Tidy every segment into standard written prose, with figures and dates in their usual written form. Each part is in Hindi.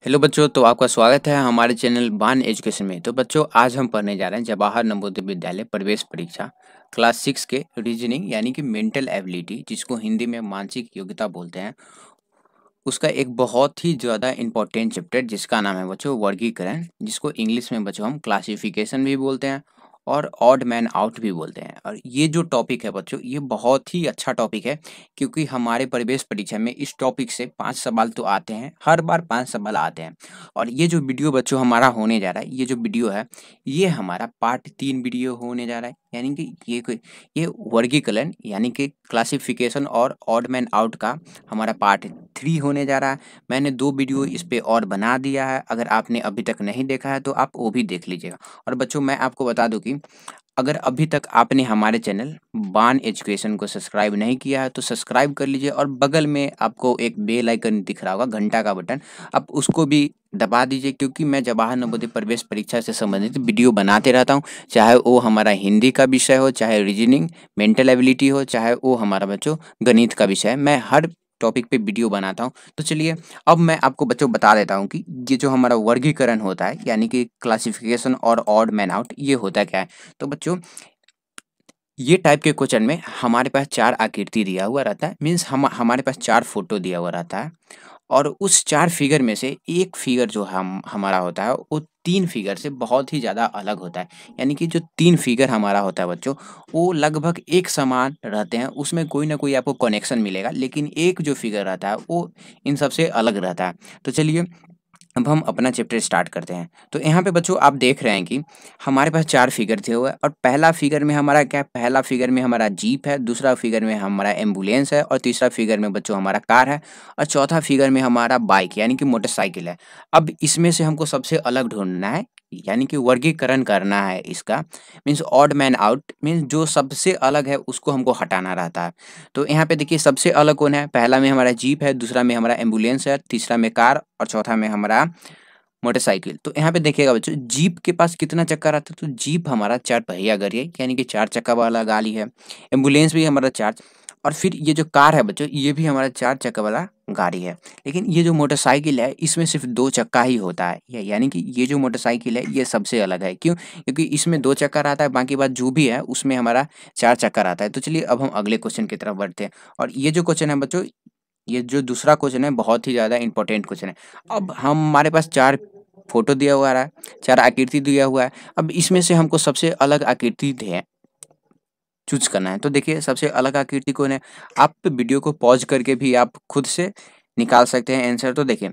हेलो बच्चों, तो आपका स्वागत है हमारे चैनल बान एजुकेशन में। तो बच्चों, आज हम पढ़ने जा रहे हैं जवाहर नवोदय विद्यालय प्रवेश परीक्षा क्लास 6 के रीजनिंग यानी कि मेंटल एबिलिटी, जिसको हिंदी में मानसिक योग्यता बोलते हैं, उसका एक बहुत ही ज़्यादा इम्पोर्टेंट चैप्टर जिसका नाम है बच्चों वर्गीकरण, जिसको इंग्लिश में बच्चों हम क्लासिफिकेशन भी बोलते हैं और ऑड मैन आउट भी बोलते हैं। और ये जो टॉपिक है बच्चों, ये बहुत ही अच्छा टॉपिक है, क्योंकि हमारे प्रवेश परीक्षा में इस टॉपिक से 5 सवाल तो आते हैं, हर बार 5 सवाल आते हैं। और ये जो वीडियो बच्चों हमारा होने जा रहा है, ये जो वीडियो है, ये हमारा पार्ट 3 वीडियो होने जा रहा है, यानी कि ये वर्गीकरण यानी कि क्लासिफिकेशन और ऑड मैन आउट का हमारा पार्ट 3 होने जा रहा है। मैंने 2 वीडियो इस पे और बना दिया है, अगर आपने अभी तक नहीं देखा है तो आप वो भी देख लीजिएगा। और बच्चों, मैं आपको बता दूं कि अगर अभी तक आपने हमारे चैनल बान एजुकेशन को सब्सक्राइब नहीं किया है तो सब्सक्राइब कर लीजिए, और बगल में आपको एक बेल आइकन दिख रहा होगा, घंटा का बटन, आप उसको भी दबा दीजिए, क्योंकि मैं जवाहर नवोदय प्रवेश परीक्षा से संबंधित वीडियो बनाते रहता हूँ। चाहे वो हमारा हिंदी का विषय हो, चाहे रीजनिंग मेंटल एबिलिटी हो, चाहे वो हमारा बच्चों गणित का विषय है, मैं हर टॉपिक पे वीडियो बनाता हूँ। तो चलिए, अब मैं आपको बच्चों बता देता हूँ कि ये जो हमारा वर्गीकरण होता है यानी कि क्लासिफिकेशन और ऑड मैन आउट, ये होता क्या है। तो बच्चों, ये टाइप के क्वेश्चन में हमारे पास 4 आकृति दिया हुआ रहता है, मीन्स हमारे पास 4 फोटो दिया हुआ रहता है, और उस 4 फिगर में से एक फिगर जो हम हमारा होता है वो 3 फिगर से बहुत ही ज़्यादा अलग होता है। यानी कि जो 3 फिगर हमारा होता है बच्चों, वो लगभग एक समान रहते हैं, उसमें कोई ना कोई आपको कनेक्शन मिलेगा, लेकिन एक जो फिगर रहता है वो इन सबसे अलग रहता है। तो चलिए, अब हम अपना चैप्टर स्टार्ट करते हैं। तो यहाँ पे बच्चों आप देख रहे हैं कि हमारे पास 4 फिगर थे हुए, और पहला फिगर में हमारा क्या है, पहला फिगर में हमारा जीप है, दूसरा फिगर में हमारा एम्बुलेंस है, और तीसरा फिगर में बच्चों हमारा कार है, और चौथा फिगर में हमारा बाइक यानी कि मोटरसाइकिल है। अब इसमें से हमको सबसे अलग ढूंढना है, यानी कि वर्गीकरण करना है इसका, means odd man out, means जो सबसे अलग है उसको हमको हटाना रहता है। तो यहाँ पे देखिए सबसे अलग कौन है, पहला में हमारा जीप है, दूसरा में हमारा एम्बुलेंस है, तीसरा में कार, और चौथा में हमारा मोटरसाइकिल। तो यहाँ पे देखिएगा बच्चों, जीप के पास कितना चक्का रहता है, तो जीप हमारा 4 पहिया गाड़ी है, यानी कि 4 चक्का वाला गाड़ी है। एम्बुलेंस भी हमारा 4, और फिर ये जो कार है बच्चों, ये भी हमारा 4 चक्का वाला गाड़ी है। लेकिन ये जो मोटरसाइकिल है, इसमें सिर्फ 2 चक्का ही होता है, यानी कि ये जो मोटरसाइकिल है ये सबसे अलग है। क्यों? क्योंकि इसमें 2 चक्का रहता है, बाकी बात जो भी है उसमें हमारा 4 चक्का रहता है। तो चलिए, अब हम अगले क्वेश्चन की तरफ बढ़ते हैं। और ये जो क्वेश्चन है बच्चों, ये जो दूसरा क्वेश्चन है बहुत ही ज़्यादा इंपॉर्टेंट क्वेश्चन है। अब हमारे पास 4 फोटो दिया हुआ है, 4 आकृति दिया हुआ है। अब इसमें से हमको सबसे अलग आकृति है चूज़ करना है। तो देखिए, सबसे अलग आकृति कौन है? आप वीडियो को पॉज़ करके भी आप खुद से निकाल सकते हैं आंसर। तो देखिए,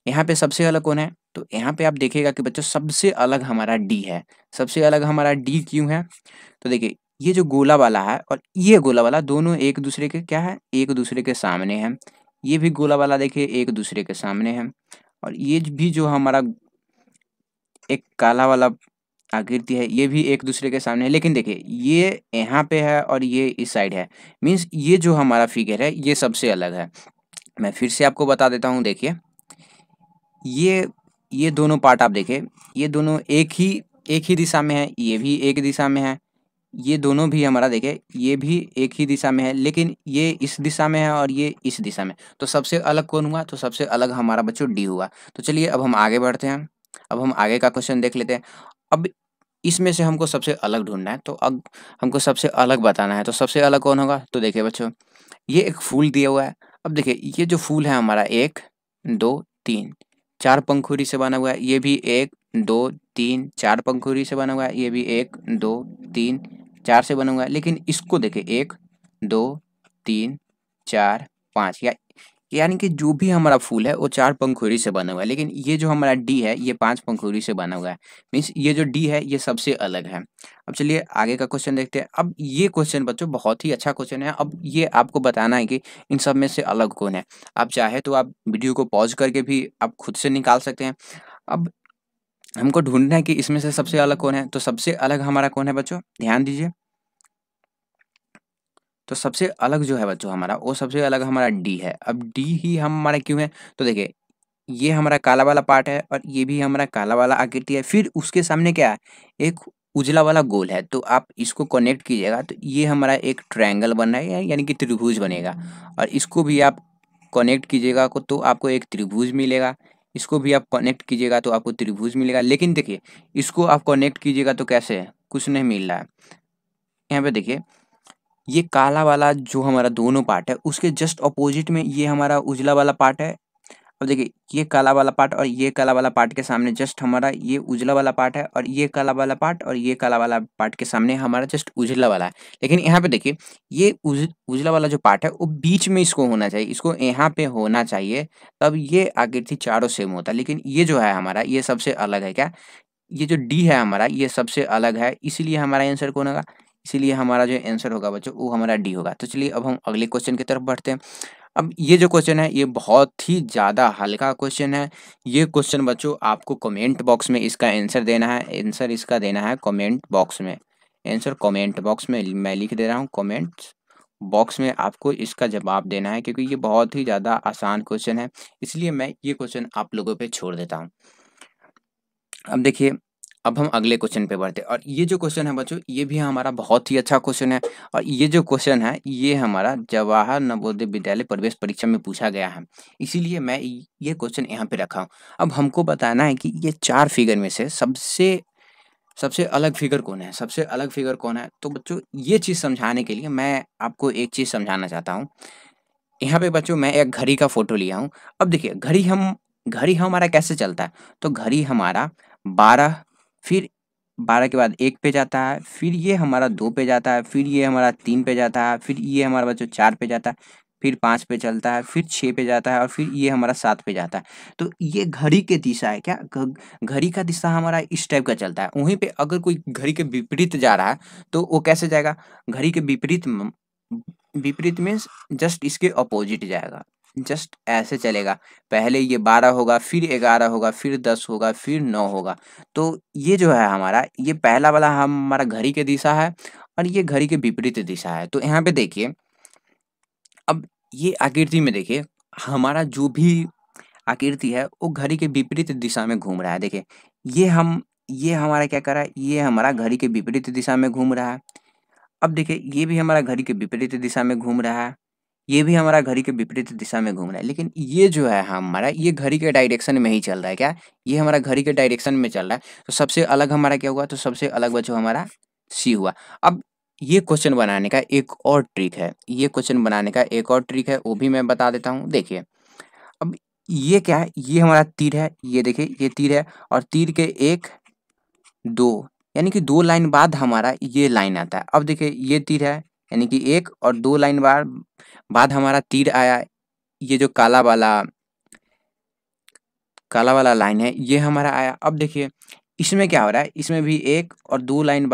यहाँ पे सबसे अलग कौन है? तो यहाँ पे आप देखिएगा कि बच्चों सबसे अलग हमारा डी है। सबसे अलग हमारा डी क्यों है? तो देखिए, ये जो गोला वाला है और ये गोला वाला, दोनों एक दूसरे के क्या है? एक दूसरे के सामने हैं। ये भी गोला वाला देखिए एक दूसरे के सामने है, और ये भी जो हमारा एक काला वाला आकृति है, ये भी एक दूसरे के सामने है। लेकिन देखिए, ये यहाँ पे है और ये इस साइड है, मीन्स ये जो हमारा फिगर है ये सबसे अलग है। मैं फिर से आपको बता देता हूँ, देखिए, ये ये दोनों पार्ट आप देखिए, ये दोनों एक ही दिशा में है, ये भी एक दिशा में है, ये दोनों भी हमारा देखिए, ये भी एक ही दिशा में है, लेकिन ये इस दिशा में है और ये इस दिशा में। तो सबसे अलग कौन हुआ? तो सबसे अलग हमारा बच्चों डी हुआ। तो चलिए, अब हम आगे बढ़ते हैं। अब हम आगे का क्वेश्चन देख लेते हैं। अब इसमें से हमको सबसे अलग ढूँढना है, तो अब हमको सबसे अलग बताना है। तो सबसे अलग कौन होगा? तो देखिए बच्चों, ये एक फूल दिया हुआ है। अब देखिए, ये जो फूल है हमारा 1, 2, 3, 4 पंखुड़ी से बना हुआ है। ये भी 1, 2, 3, 4 पंखुड़ी से बना हुआ है। ये भी 1, 2, 3, 4 से बना हुआ है। लेकिन इसको देखिए, 1, 2, 3, 4, 5, यानी कि जो भी हमारा फूल है वो 4 पंखुड़ी से बना हुआ है। लेकिन ये जो हमारा डी है ये 5 पंखुड़ी से बना हुआ है। मीन्स ये जो डी है ये सबसे अलग है। अब चलिए आगे का क्वेश्चन देखते हैं। अब ये क्वेश्चन बच्चों बहुत ही अच्छा क्वेश्चन है। अब ये आपको बताना है कि इन सब में से अलग कौन है। आप चाहे तो आप वीडियो को पॉज़ करके भी आप खुद से निकाल सकते हैं। अब हमको ढूँढना है कि इसमें से सबसे अलग कौन है। तो सबसे अलग हमारा कौन है बच्चों? ध्यान दीजिए। तो सबसे अलग जो है बच्चों हमारा, वो सबसे अलग हमारा डी है। अब डी ही हमारा क्यों है? तो देखिए, ये हमारा काला वाला पार्ट है और ये भी हमारा काला वाला आकृति है। फिर उसके सामने क्या है? एक उजला वाला गोल है। तो आप इसको कनेक्ट कीजिएगा तो ये हमारा एक ट्रायंगल बन रहा है, यानी कि त्रिभुज बनेगा। और इसको भी आप कनेक्ट कीजिएगा को तो आपको एक त्रिभुज मिलेगा। इसको भी आप कनेक्ट कीजिएगा तो आपको त्रिभुज मिलेगा। लेकिन देखिए इसको आप कनेक्ट कीजिएगा तो कैसे है, कुछ नहीं मिल रहा है। यहाँ पे देखिए ये काला वाला जो हमारा दोनों पार्ट है उसके जस्ट अपोजिट में ये हमारा उजला वाला पार्ट है। अब देखिए ये काला वाला पार्ट और ये काला वाला पार्ट के सामने जस्ट हमारा ये उजला वाला पार्ट है, और ये काला वाला पार्ट और ये काला वाला पार्ट के सामने हमारा जस्ट उजला वाला है। लेकिन यहाँ पे देखिए ये उजला वाला जो पार्ट है वो बीच में इसको होना चाहिए, इसको यहाँ पे होना चाहिए, तब ये आकृति चारों सेम होता है। लेकिन ये जो है हमारा ये सबसे अलग है। क्या ये जो डी है हमारा ये सबसे अलग है, इसीलिए हमारा आंसर कौन होगा, इसीलिए हमारा जो आंसर होगा बच्चों वो हमारा डी होगा। तो चलिए अब हम अगले क्वेश्चन की तरफ बढ़ते हैं। अब ये जो क्वेश्चन है ये बहुत ही ज़्यादा हल्का क्वेश्चन है। ये क्वेश्चन बच्चों आपको कमेंट बॉक्स में इसका आंसर देना है, आंसर इसका देना है कमेंट बॉक्स में। आंसर कमेंट बॉक्स में मैं लिख दे रहा हूँ, कमेंट बॉक्स में आपको इसका जवाब देना है, क्योंकि ये बहुत ही ज़्यादा आसान क्वेश्चन है, इसलिए मैं ये क्वेश्चन आप लोगों पे छोड़ देता हूँ। अब देखिए अब हम अगले क्वेश्चन पे बढ़ते हैं, और ये जो क्वेश्चन है बच्चों ये भी हमारा बहुत ही अच्छा क्वेश्चन है। और ये जो क्वेश्चन है ये हमारा जवाहर नवोदय विद्यालय प्रवेश परीक्षा में पूछा गया है, इसीलिए मैं ये क्वेश्चन यहाँ पे रखा हूँ। अब हमको बताना है कि ये 4 फिगर में से सबसे सबसे अलग फिगर कौन है, सबसे अलग फिगर कौन है। तो बच्चों ये चीज़ समझाने के लिए मैं आपको एक चीज़ समझाना चाहता हूँ। यहाँ पे बच्चों मैं एक घड़ी का फ़ोटो लिया हूँ। अब देखिए घड़ी हमारा कैसे चलता है, तो घड़ी हमारा 12, फिर 12 के बाद 1 पे जाता है, फिर ये हमारा 2 पे जाता है, फिर ये हमारा 3 पे जाता है, फिर ये हमारा बच्चों 4 पे जाता है, फिर 5 पे चलता है, फिर 6 पे जाता है, और फिर ये हमारा 7 पे जाता है। तो ये घड़ी की दिशा है। क्या घड़ी का दिशा हमारा इस टाइप का चलता है। वहीं पे अगर कोई घड़ी के विपरीत जा रहा है तो वो कैसे जाएगा, घड़ी के विपरीत मीन्स जस्ट इसके अपोजिट जाएगा, जस्ट ऐसे चलेगा। पहले ये 12 होगा, फिर 11 होगा, फिर 10 होगा, फिर 9 होगा। तो ये जो है हमारा ये पहला वाला हमारा घड़ी की दिशा है, और ये घड़ी के विपरीत दिशा है। तो यहाँ पे देखिए अब ये आकृति में देखिए हमारा जो भी आकृति है वो घड़ी के विपरीत दिशा में घूम रहा है। देखिए ये हमारा क्या कर रहा है, ये हमारा घड़ी के विपरीत दिशा में घूम रहा है। अब देखिए ये भी हमारा घड़ी के विपरीत दिशा में घूम रहा है, ये भी हमारा घड़ी के विपरीत दिशा में घूम रहा है। लेकिन ये जो है हमारा ये घड़ी के डायरेक्शन में ही चल रहा है। क्या ये हमारा घड़ी के डायरेक्शन में चल रहा है। तो सबसे अलग हमारा क्या हुआ, तो सबसे अलग बच्चों हमारा सी हुआ। अब ये क्वेश्चन बनाने का एक और ट्रिक है, ये क्वेश्चन बनाने का एक और ट्रिक है, वो भी मैं बता देता हूँ। देखिए अब ये क्या है, ये हमारा तीर है, ये देखिए ये तीर है, और तीर के 1 2 यानी कि 2 लाइन बाद हमारा ये लाइन आता है। अब देखिए ये तीर है, यानी कि 1 और 2 लाइन बाद हमारा तीर आया। ये जो काला वाला लाइन है ये हमारा आया। अब देखिए इसमें क्या हो रहा है, इसमें भी 1 और 2 लाइन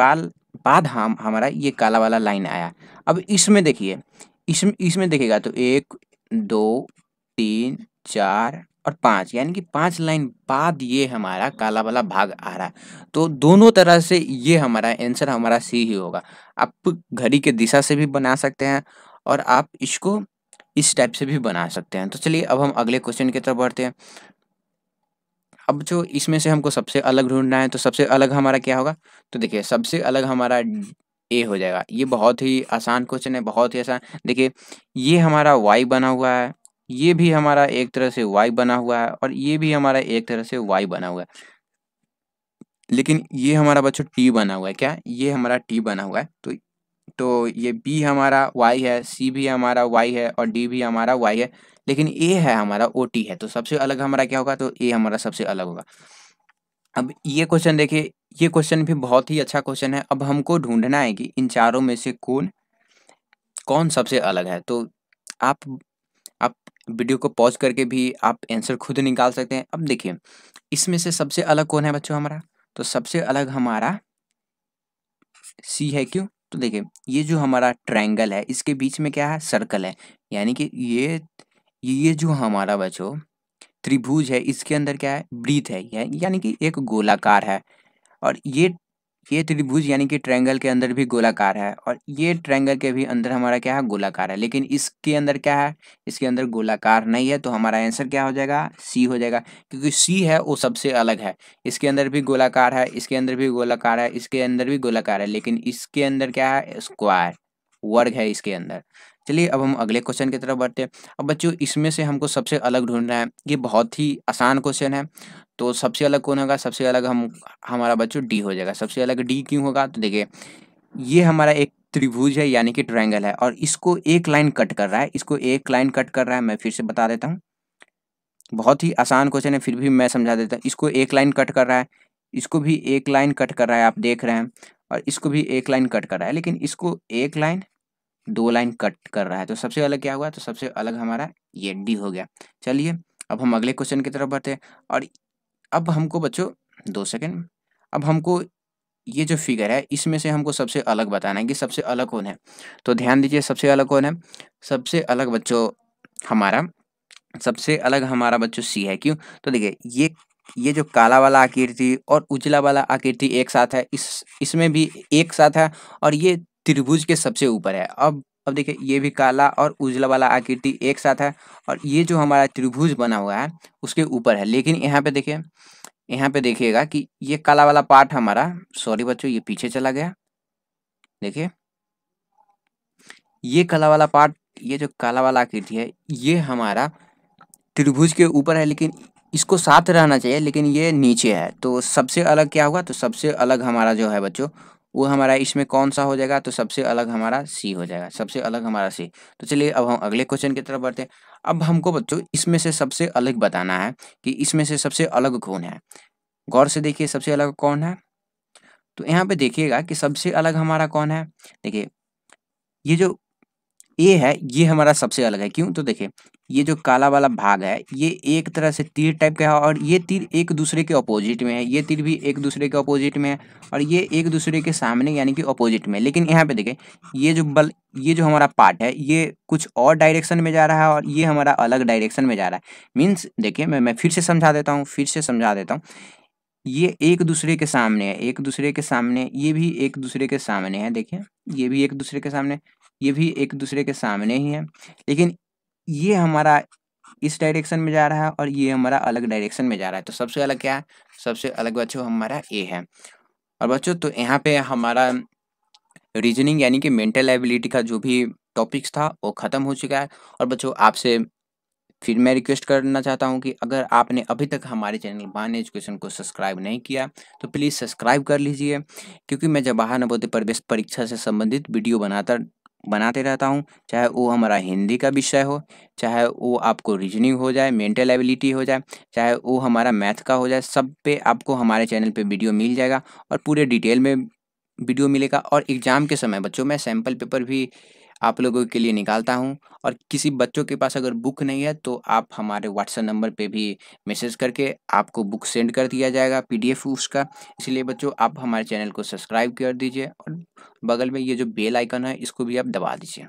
बाद हम हमारा ये काला वाला लाइन आया। अब इसमें देखिए इसमें देखिएगा तो 1 2 3 4 और 5 यानी कि 5 लाइन बाद ये हमारा काला वाला भाग आ रहा है। तो दोनों तरह से ये हमारा आंसर हमारा सी ही होगा। आप घड़ी के दिशा से भी बना सकते हैं, और आप इसको इस टाइप से भी बना सकते हैं। तो चलिए अब हम अगले क्वेश्चन की तरफ बढ़ते हैं। अब जो इसमें से हमको सबसे अलग ढूँढना है, तो सबसे अलग हमारा क्या होगा? तो देखिए सबसे अलग हमारा ए हो जाएगा। ये बहुत ही आसान क्वेश्चन है, बहुत ही आसान। देखिए ये हमारा वाई बना हुआ है, ये भी हमारा एक तरह से वाई बना हुआ है, और ये भी हमारा एक तरह से वाई बना हुआ है। लेकिन ये हमारा बच्चों टी बना हुआ है। क्या? ये हमारा टी बना हुआ है। तो ये बी हमारा वाई है, सी भी हमारा वाई है, और डी भी हमारा वाई है। लेकिन ए है हमारा ओ टी है। तो सबसे अलग हमारा क्या होगा? तो ए हमारा सबसे अलग होगा। अब ये क्वेश्चन देखिए, ये क्वेश्चन भी बहुत ही अच्छा क्वेश्चन है। अब हमको ढूंढना है कि इन चारों में से कौन सबसे अलग है। तो आप आप वीडियो को पॉज करके भी आप आंसर खुद निकाल सकते हैं। अब देखिए इसमें से सबसे अलग कौन है बच्चों हमारा? तो सबसे अलग हमारा सी है। क्यों? तो देखिए ये जो हमारा ट्रायंगल है इसके बीच में क्या है? सर्कल है। यानी कि ये जो हमारा बच्चों त्रिभुज है इसके अंदर क्या है? वृत्त है, यानी कि एक गोलाकार है। और ये त्रिभुज यानी कि ट्रायंगल के अंदर भी गोलाकार है, और ये ट्रायंगल के भी अंदर हमारा क्या है? गोलाकार है। लेकिन इसके अंदर क्या है? इसके अंदर गोलाकार नहीं है। तो हमारा आंसर क्या हो जाएगा? सी हो जाएगा, क्योंकि सी है वो सबसे अलग है। इसके अंदर भी गोलाकार है, इसके अंदर भी गोलाकार है, इसके अंदर भी गोलाकार है, लेकिन इसके अंदर क्या है? स्क्वायर, वर्ग है इसके अंदर। चलिए अब हम अगले क्वेश्चन की तरफ बढ़ते हैं। अब बच्चों इसमें से हमको सबसे अलग ढूँढना है, ये बहुत ही आसान क्वेश्चन है। तो सबसे अलग कौन होगा? सबसे अलग हमारा बच्चों डी हो जाएगा। सबसे अलग डी क्यों होगा? तो देखिए ये हमारा एक त्रिभुज है यानी कि ट्रायंगल है और इसको एक लाइन कट कर रहा है, इसको एक लाइन कट कर रहा है। मैं फिर से बता देता हूँ, बहुत ही आसान क्वेश्चन है फिर भी मैं समझा देता हूँ। इसको एक लाइन कट कर रहा है, इसको भी एक लाइन कट कर रहा है, आप देख रहे हैं, और इसको भी एक लाइन कट कर रहा है, लेकिन इसको एक लाइन, दो लाइन कट कर रहा है। तो सबसे अलग क्या हुआ? तो सबसे अलग हमारा ये डी हो गया। चलिए अब हम अगले क्वेश्चन की तरफ बढ़ते हैं और अब हमको बच्चों 2 सेकंड, अब हमको ये जो फिगर है इसमें से हमको सबसे अलग बताना है कि सबसे अलग कौन है। तो ध्यान दीजिए सबसे अलग कौन है? सबसे अलग बच्चों हमारा सबसे अलग हमारा बच्चों सी है। क्यों? तो देखिए ये जो काला वाला आकृति और उजला वाला आकृति एक साथ है, इसमें भी एक साथ है और ये त्रिभुज के सबसे ऊपर है। अब देखिए ये भी काला और उजला वाला आकृति एक साथ है और ये जो हमारा त्रिभुज बना हुआ है उसके ऊपर है। लेकिन यहाँ पे देखिएगा कि ये काला वाला पार्ट हमारा, सॉरी बच्चों ये पीछे चला गया। देखिए ये काला वाला पार्ट, ये जो काला वाला आकृति है ये हमारा त्रिभुज के ऊपर है, लेकिन इसको साथ रहना चाहिए लेकिन ये नीचे है। तो सबसे अलग क्या हुआ? तो सबसे अलग हमारा जो है बच्चों वो हमारा इसमें कौन सा हो जाएगा? तो सबसे अलग हमारा सी हो जाएगा। सबसे अलग हमारा सी। तो चलिए अब हम अगले क्वेश्चन की तरफ बढ़ते हैं। अब हमको बच्चों इसमें से सबसे अलग बताना है कि इसमें से सबसे अलग कौन है। गौर से देखिए सबसे अलग कौन है। तो यहाँ पे देखिएगा कि सबसे अलग हमारा कौन है। देखिए ये जो ए है ये हमारा सबसे अलग है। क्यों? तो देखिए ये जो काला वाला भाग है ये एक तरह से तीर टाइप का है और ये तीर एक दूसरे के अपोजिट में है, ये तीर भी एक दूसरे के अपोजिट में है और ये एक दूसरे के सामने यानी कि अपोजिट में। लेकिन यहाँ पे देखिए ये जो हमारा पार्ट है ये कुछ और डायरेक्शन में जा रहा है और ये हमारा अलग डायरेक्शन में जा रहा है। मीन्स देखिए मैं फिर से समझा देता हूँ, ये एक दूसरे के सामने है, एक दूसरे के सामने, ये भी एक दूसरे के सामने है। देखिए ये भी एक दूसरे के सामने, ये भी एक दूसरे के सामने ही है, लेकिन ये हमारा इस डायरेक्शन में जा रहा है और ये हमारा अलग डायरेक्शन में जा रहा है। तो सबसे अलग क्या है? सबसे अलग बच्चों हमारा ए है। और बच्चों तो यहाँ पे हमारा रीजनिंग यानी कि मेंटल एबिलिटी का जो भी टॉपिक्स था वो खत्म हो चुका है। और बच्चों आपसे फिर मैं रिक्वेस्ट करना चाहता हूँ कि अगर आपने अभी तक हमारे चैनल बान एजुकेशन को सब्सक्राइब नहीं किया तो प्लीज़ सब्सक्राइब कर लीजिए, क्योंकि मैं जवाहर नवोदय प्रवेश परीक्षा से संबंधित वीडियो बनाते रहता हूँ। चाहे वो हमारा हिंदी का विषय हो, चाहे वो आपको रीजनिंग हो जाए, मेंटल एबिलिटी हो जाए, चाहे वो हमारा मैथ का हो जाए, सब पे आपको हमारे चैनल पे वीडियो मिल जाएगा और पूरे डिटेल में वीडियो मिलेगा। और एग्ज़ाम के समय बच्चों मैं सैम्पल पेपर भी आप लोगों के लिए निकालता हूँ। और किसी बच्चों के पास अगर बुक नहीं है तो आप हमारे व्हाट्सएप नंबर पे भी मैसेज करके आपको बुक सेंड कर दिया जाएगा, पीडीएफ उसका। इसलिए बच्चों आप हमारे चैनल को सब्सक्राइब कर दीजिए और बगल में ये जो बेल आइकन है इसको भी आप दबा दीजिए।